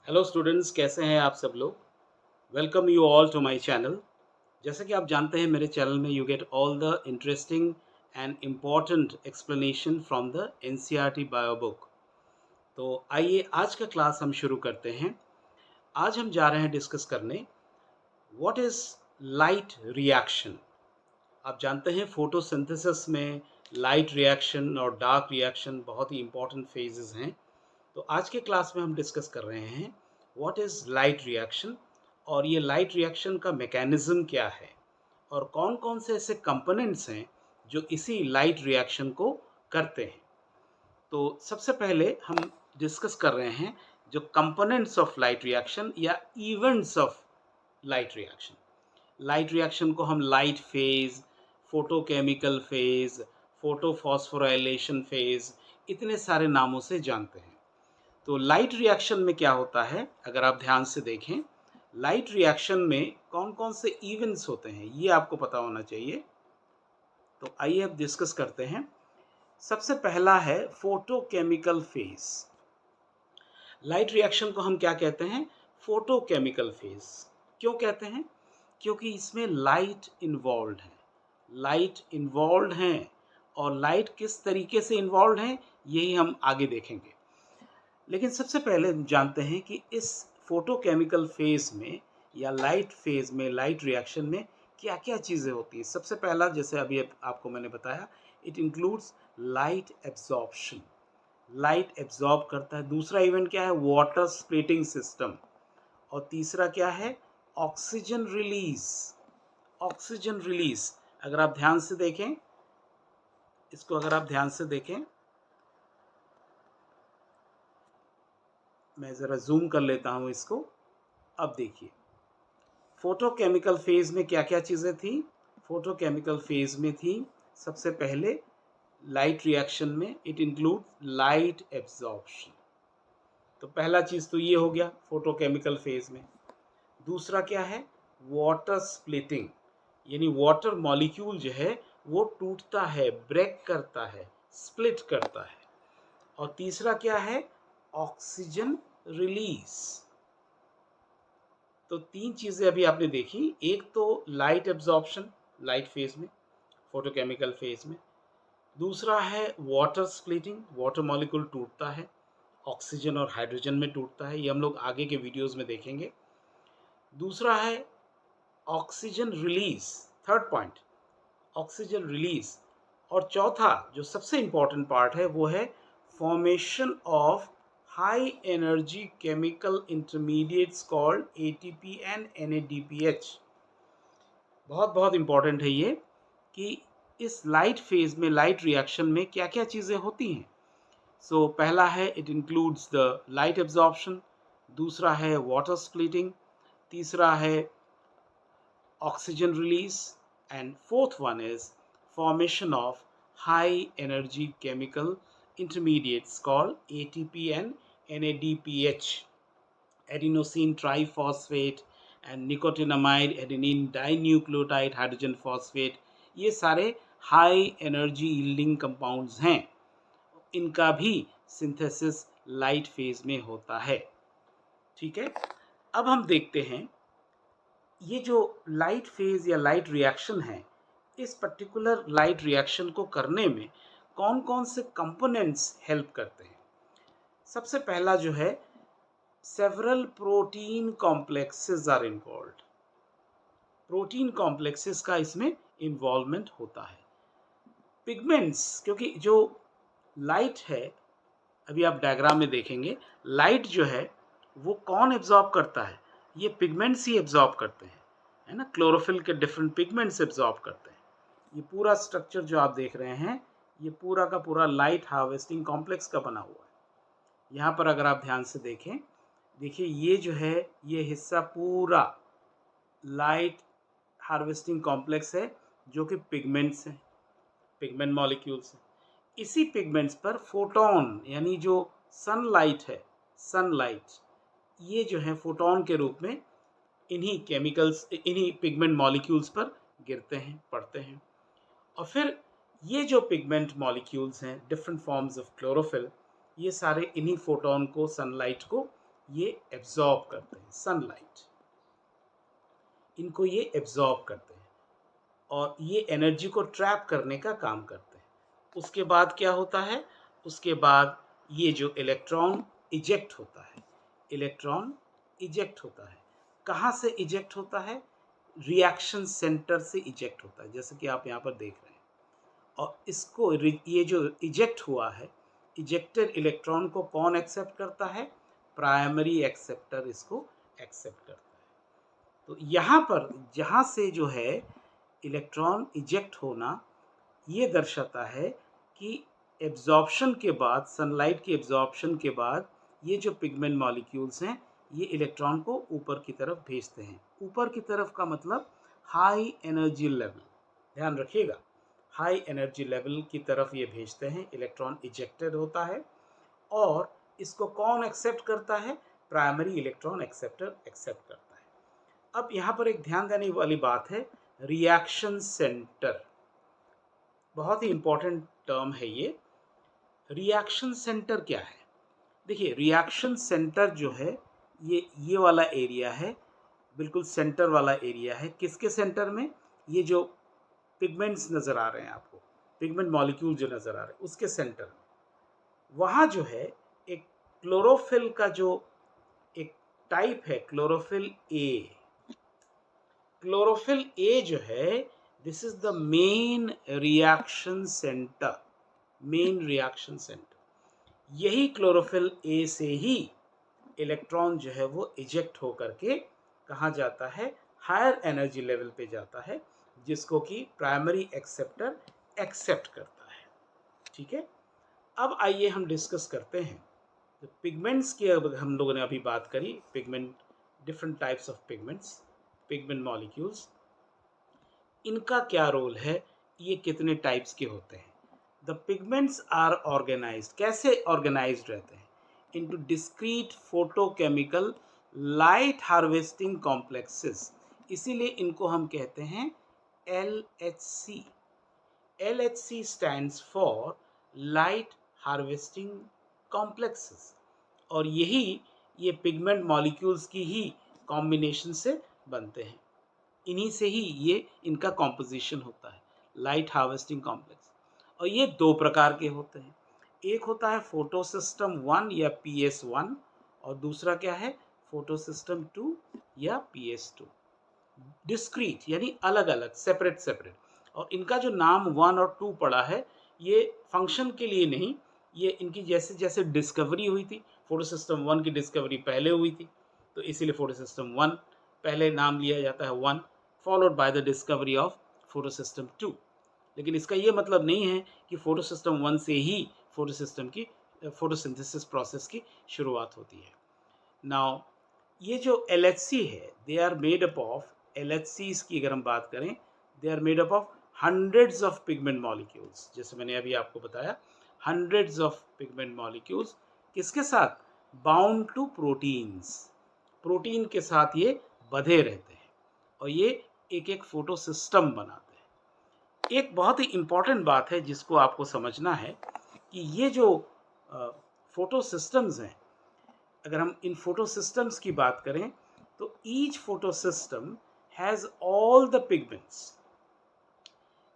Hello students, कैसे हैं आप सब लोग। Welcome you all to my channel. जैसा कि आप जानते हैं, मेरे चैनल में you get all the interesting and important explanation from the NCERT bio book. तो आइए आज का क्लास हम शुरू करते हैं। आज हम जा रहे हैं डिस्कस करने व्हाट इज़ लाइट रिएक्शन। आप जानते हैं फोटोसिंथेसिस में लाइट रिएक्शन और डार्क रिएक्शन बहुत ही इंपॉर्टेंट फेजेस हैं। तो आज के क्लास में हम डिस्कस कर रहे हैं व्हाट इज़ लाइट रिएक्शन और ये लाइट रिएक्शन का मैकेनिज्म क्या है और कौन कौन से ऐसे कंपोनेंट्स हैं जो इसी लाइट रिएक्शन को करते हैं। तो सबसे पहले हम डिस्कस कर रहे हैं जो कंपोनेंट्स ऑफ लाइट रिएक्शन या events of light reaction. Light reaction को हम light phase, photochemical phase, photophosphorylation phase, इतने सारे नामों से जानते हैं। तो लाइट रिएक्शन में क्या होता है, अगर आप ध्यान से देखें, लाइट रिएक्शन में कौन कौन से इवेंट्स होते हैं ये आपको पता होना चाहिए। तो आइए अब डिस्कस करते हैं। सबसे पहला है फोटोकेमिकल फेज। लाइट रिएक्शन को हम क्या कहते हैं? Photochemical phase. क्यों कहते हैं? क्योंकि इसमें लाइट इन्वॉल्व है। लाइट इन्वॉल्व है और लाइट किस तरीके से इन्वॉल्व है यही हम आगे देखेंगे। लेकिन सबसे पहले हम जानते हैं कि इस फोटोकेमिकल फेज में या लाइट फेज में, लाइट रिएक्शन में क्या क्या चीज़ें होती हैं। सबसे पहला, जैसे अभी आपको मैंने बताया, it includes light absorption. Light absorb करता है। दूसरा इवेंट क्या है? Water splitting system. और तीसरा क्या है? Oxygen release. ऑक्सीजन रिलीज, अगर आप ध्यान से देखें इसको, अगर आप ध्यान से देखें, मैं ज़रा जूम कर लेता हूँ इसको। अब देखिए फोटोकेमिकल फेज में क्या क्या चीज़ें थी। फोटोकेमिकल फेज में थी सबसे पहले लाइट रिएक्शन में इट इंक्लूड लाइट एब्जॉर्प्शन। तो पहला चीज़ तो ये हो गया फोटोकेमिकल फेज में। दूसरा क्या है? वाटर स्प्लिटिंग, यानी वाटर मॉलिक्यूल जो है वो टूटता है, ब्रेक करता है, स्प्लिट करता है। और तीसरा क्या है? Oxygen release. तो तीन चीज़ें अभी आपने देखी। एक तो लाइट एब्जॉर्प्शन, लाइट फेज में, फोटोकेमिकल फेज में। दूसरा है वाटर स्प्लिटिंग, वाटर मॉलिक्यूल टूटता है, ऑक्सीजन और हाइड्रोजन में टूटता है, ये हम लोग आगे के वीडियोस में देखेंगे। दूसरा है oxygen release, third point oxygen release. और चौथा जो सबसे इंपॉर्टेंट पार्ट है वो है formation of high energy chemical intermediates called ATP and NADPH. बहुत बहुत इंपॉर्टेंट है ये कि इस लाइट फेज में, लाइट रिएक्शन में क्या क्या चीज़ें होती हैं। सो पहला है it includes the light absorption, दूसरा है वाटर स्प्लिटिंग, तीसरा है oxygen release, and fourth one is formation of high energy chemical intermediates called ATP and NADPH, adenosine triphosphate and nicotinamide adenine dinucleotide hydrogen phosphate। ये सारे high energy yielding compounds हैं, इनका भी synthesis light phase में होता है। ठीक है, अब हम देखते हैं ये जो लाइट फेज या लाइट रिएक्शन है, इस पर्टिकुलर लाइट रिएक्शन को करने में कौन कौन से कंपोनेंट्स हेल्प करते हैं। सबसे पहला जो है, several protein complexes are involved. Protein complexes का इसमें इन्वॉल्वमेंट होता है। पिगमेंट्स, क्योंकि जो लाइट है, अभी आप डायग्राम में देखेंगे, लाइट जो है वो कौन एब्जॉर्ब करता है? ये पिगमेंट्स ही एब्जॉर्ब करते हैं, है ना। क्लोरोफिल के डिफरेंट पिगमेंट्स एब्जॉर्ब करते हैं। ये पूरा स्ट्रक्चर जो आप देख रहे हैं, ये पूरा का पूरा लाइट हार्वेस्टिंग कॉम्प्लेक्स का बना हुआ है। यहाँ पर अगर आप ध्यान से देखें, देखिए ये जो है, ये हिस्सा पूरा लाइट हार्वेस्टिंग कॉम्प्लेक्स है जो कि पिगमेंट्स हैं, पिगमेंट मॉलिक्यूल्स हैं। इसी पिगमेंट्स पर फोटोन, यानी जो सनलाइट है, सनलाइट, ये जो है फोटोन के रूप में इन्हीं केमिकल्स, इन्हीं पिगमेंट मॉलिक्यूल्स पर गिरते हैं, पड़ते हैं। और फिर ये जो पिगमेंट मॉलिक्यूल्स हैं, डिफरेंट फॉर्म्स ऑफ क्लोरोफिल, ये सारे इन्हीं फोटोन को, सनलाइट को ये एब्जॉर्ब करते हैं, सनलाइट इनको ये एब्जॉर्ब करते हैं और ये एनर्जी को ट्रैप करने का काम करते हैं। उसके बाद क्या होता है, उसके बाद ये जो इलेक्ट्रॉन इजेक्ट होता है, इलेक्ट्रॉन इजेक्ट होता है, कहाँ से इजेक्ट होता है, रिएक्शन सेंटर से इजेक्ट होता है, जैसे कि आप यहाँ पर देख रहे हैं। और इसको ये जो इजेक्ट हुआ है, इजेक्टेड इलेक्ट्रॉन को कौन एक्सेप्ट करता है, प्राइमरी एक्सेप्टर इसको एक्सेप्ट करता है। तो यहाँ पर जहाँ से जो है इलेक्ट्रॉन इजेक्ट होना, ये दर्शाता है कि एब्जॉर्प्शन के बाद, सनलाइट की एब्जॉर्प्शन के बाद ये जो पिगमेंट मॉलिक्यूल्स हैं ये इलेक्ट्रॉन को ऊपर की तरफ भेजते हैं। ऊपर की तरफ का मतलब हाई एनर्जी लेवल, ध्यान रखिएगा, हाई एनर्जी लेवल की तरफ ये भेजते हैं। इलेक्ट्रॉन इजेक्टेड होता है और इसको कौन एक्सेप्ट करता है, प्राइमरी इलेक्ट्रॉन एक्सेप्टर एक्सेप्ट करता है। अब यहाँ पर एक ध्यान देने वाली बात है, रिएक्शन सेंटर, बहुत ही इंपॉर्टेंट टर्म है ये। रिएक्शन सेंटर क्या है, देखिए रिएक्शन सेंटर जो है ये वाला एरिया है, बिल्कुल सेंटर वाला एरिया है। किसके सेंटर में, ये जो पिगमेंट्स नज़र आ रहे हैं आपको, पिगमेंट मॉलिक्यूल जो नज़र आ रहे हैं उसके सेंटर में, वहाँ जो है एक क्लोरोफिल का जो एक टाइप है, क्लोरोफिल ए। क्लोरोफिल ए जो है, this is the main reaction centre, main reaction centre. यही क्लोरोफिल ए से ही इलेक्ट्रॉन जो है वो इजेक्ट होकर के कहाँ जाता है, हायर एनर्जी लेवल पे जाता है, जिसको कि प्राइमरी एक्सेप्टर एक्सेप्ट करता है। ठीक है, अब आइए हम डिस्कस करते हैं तो पिगमेंट्स की। अब हम लोगों ने अभी बात करी pigment, different types of pigments, pigment molecules, इनका क्या रोल है, ये कितने टाइप्स के होते हैं। द पिगमेंट्स आर ऑर्गेनाइज्ड, कैसे ऑर्गेनाइज्ड रहते हैं, into discrete photochemical light harvesting complexes, इसीलिए इनको हम कहते हैं LHC। LHC stands for light harvesting complexes, और यही ये पिगमेंट मॉलिक्यूल्स की ही कॉम्बिनेशन से बनते हैं, इन्हीं से ही ये इनका कॉम्पोजिशन होता है, लाइट हार्वेस्टिंग कॉम्प्लेक्स। और ये दो प्रकार के होते हैं, एक होता है फोटो सिस्टम 1 या PS1, और दूसरा क्या है, फोटो सिस्टम 2 या PS2। डिस्क्रीट यानी अलग अलग, सेपरेट सेपरेट। और इनका जो नाम 1 और 2 पड़ा है, ये फंक्शन के लिए नहीं, ये इनकी जैसे जैसे डिस्कवरी हुई थी, फोटो सिस्टम 1 की डिस्कवरी पहले हुई थी, तो इसीलिए फोटो सिस्टम 1 पहले नाम लिया जाता है 1, followed by the discovery of photo system 2। लेकिन इसका ये मतलब नहीं है कि फोटो सिस्टम 1 से ही फोटो सिस्टम की फोटोसिंथेसिस प्रोसेस की शुरुआत होती है। नाउ ये जो LHC है, they are made up of, LHCs की अगर हम बात करें, they are made up of hundreds of pigment molecules, जैसे मैंने अभी आपको बताया, हंड्रेड्स ऑफ पिगमेंट मॉलिक्यूल्स, किसके साथ, बाउंड टू प्रोटीन्स, प्रोटीन के साथ ये बधे रहते हैं और ये एक एक फोटो सिस्टम बनाते हैं। एक बहुत ही इम्पॉर्टेंट बात है जिसको आपको समझना है कि ये जो फोटो सिस्टम्स हैं, अगर हम इन फोटो सिस्टम्स की बात करें तो each photo system has all the pigments,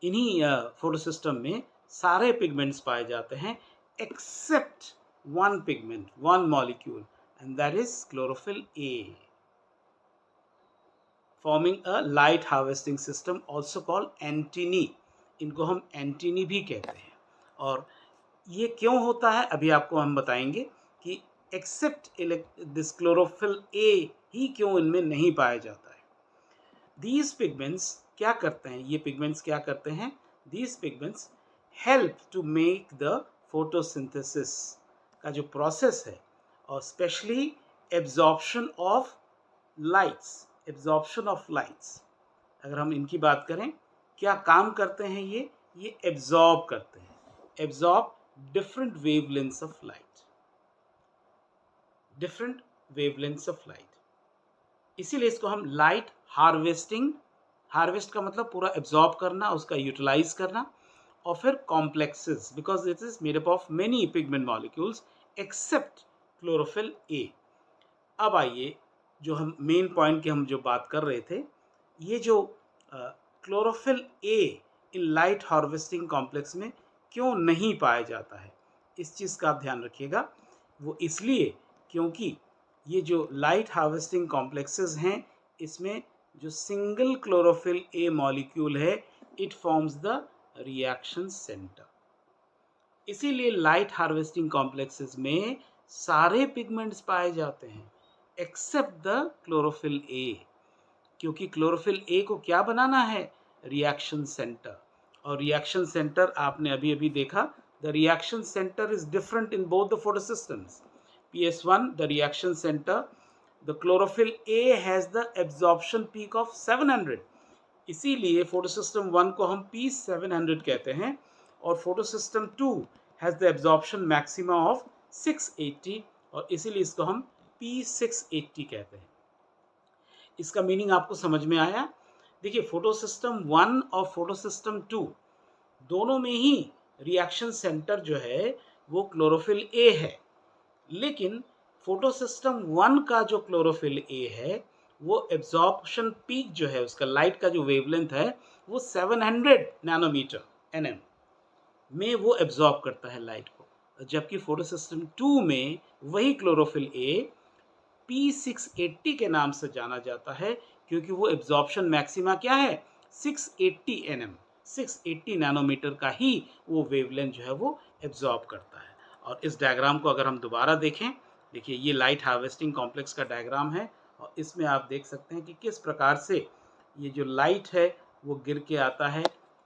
इन्हीं फोटो सिस्टम में सारे पिगमेंट्स पाए जाते हैं except one pigment, one molecule, and that is chlorophyll A, forming a light harvesting system also called antennae. इनको हम एंटीनी भी कहते हैं। और ये क्यों होता है अभी आपको हम बताएंगे कि एक्सेप्ट दिस क्लोरोफिल ए ही क्यों इनमें नहीं पाया जाता है। दीज पिगमेंट्स क्या करते हैं, ये पिगमेंट्स क्या करते हैं, these pigments help to make the photosynthesis का जो प्रोसेस है, और specially absorption of lights, absorption of lights, अगर हम इनकी बात करें, क्या काम करते हैं ये एब्जॉर्ब करते हैं, absorb different wavelengths of light, different wavelengths of light, इसीलिए इसको हम लाइट हार्वेस्टिंग, हार्वेस्ट का मतलब पूरा एब्जॉर्ब करना, उसका यूटिलाइज करना, और फिर complexes, because it is made up of many pigment molecules except chlorophyll a. अब आइए, जो हम मेन पॉइंट की हम जो बात कर रहे थे, ये जो chlorophyll A in light harvesting complex में क्यों नहीं पाया जाता है, इस चीज़ का आप ध्यान रखिएगा। वो इसलिए क्योंकि ये जो लाइट हार्वेस्टिंग कॉम्प्लेक्सेस हैं, इसमें जो सिंगल क्लोरोफिल ए मॉलिक्यूल है, it forms the reaction centre. इसीलिए लाइट हार्वेस्टिंग कॉम्प्लेक्सेस में सारे पिगमेंट्स पाए जाते हैं एक्सेप्ट द क्लोरोफिल ए, क्योंकि क्लोरोफिल ए को क्या बनाना है, रिएक्शन सेंटर। और रिएक्शन सेंटर आपने अभी अभी देखा, the reaction centre is different in both the photosystems. PS1 the reaction centre, the chlorophyll a has the absorption peak of 700, इसीलिए फोटोसिस्टम 1 को हम P700 कहते हैं, और photosystem 2 has the absorption maxima of 680, और इसीलिए इसको हम P680 कहते हैं। इसका मीनिंग आपको समझ में आया? देखिए, फोटोसिस्टम 1 और फोटोसिस्टम 2 दोनों में ही रिएक्शन सेंटर जो है वो क्लोरोफिल ए है, लेकिन फोटोसिस्टम 1 का जो क्लोरोफिल ए है, वो एब्जॉर्प्शन पीक जो है उसका, लाइट का जो वेवलेंथ है, वो 700 नैनोमीटर एनएम में वो एब्जॉर्ब करता है लाइट को, जबकि फोटोसिस्टम 2 में वही क्लोरोफिल ए P680 के नाम से जाना जाता है, क्योंकि वो एब्जॉर्प्शन मैक्सिमा क्या है, 680 nm, 680 नैनोमीटर का ही वो वेवलेंथ जो है वो एब्जॉर्ब करता है। और इस डायग्राम को अगर हम दोबारा देखें, देखिए ये लाइट हार्वेस्टिंग कॉम्प्लेक्स का डायग्राम है, और इसमें आप देख सकते हैं कि किस प्रकार से ये जो लाइट है वो गिर के आता है।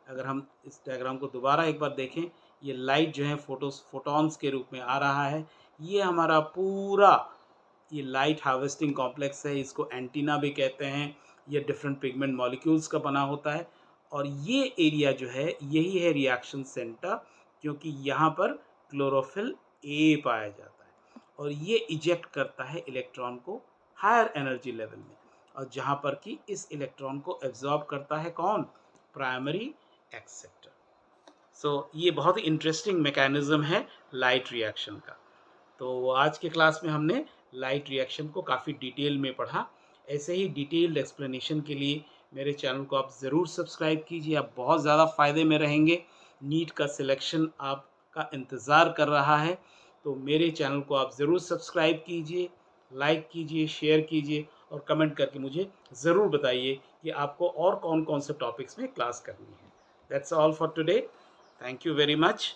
अगर हम इस डायग्राम को दोबारा एक बार देखें, ये लाइट जो है फोटॉन्स के रूप में आ रहा है। ये हमारा पूरा ये लाइट हार्वेस्टिंग कॉम्प्लेक्स है, इसको एंटीना भी कहते हैं। ये डिफरेंट पिगमेंट मॉलिक्यूल्स का बना होता है, और ये एरिया जो है यही है रिएक्शन सेंटर, क्योंकि यहाँ पर क्लोरोफिल ए पाया जाता है, और ये इजेक्ट करता है इलेक्ट्रॉन को हायर एनर्जी लेवल में, और जहाँ पर कि इस इलेक्ट्रॉन को एब्जॉर्ब करता है कौन, प्राइमरी एक्सेप्टर। सो ये बहुत ही इंटरेस्टिंग मैकेनिज्म है लाइट रिएक्शन का। तो आज के क्लास में हमने लाइट रिएक्शन को काफ़ी डिटेल में पढ़ा। ऐसे ही डिटेल्ड एक्सप्लेनेशन के लिए मेरे चैनल को आप ज़रूर सब्सक्राइब कीजिए, आप बहुत ज़्यादा फ़ायदे में रहेंगे। नीट का सिलेक्शन आपका इंतज़ार कर रहा है, तो मेरे चैनल को आप ज़रूर सब्सक्राइब कीजिए, लाइक कीजिए, शेयर कीजिए, और कमेंट करके मुझे ज़रूर बताइए कि आपको और कौन कौन से टॉपिक्स में क्लास करनी है। That's all for today. Thank you very much.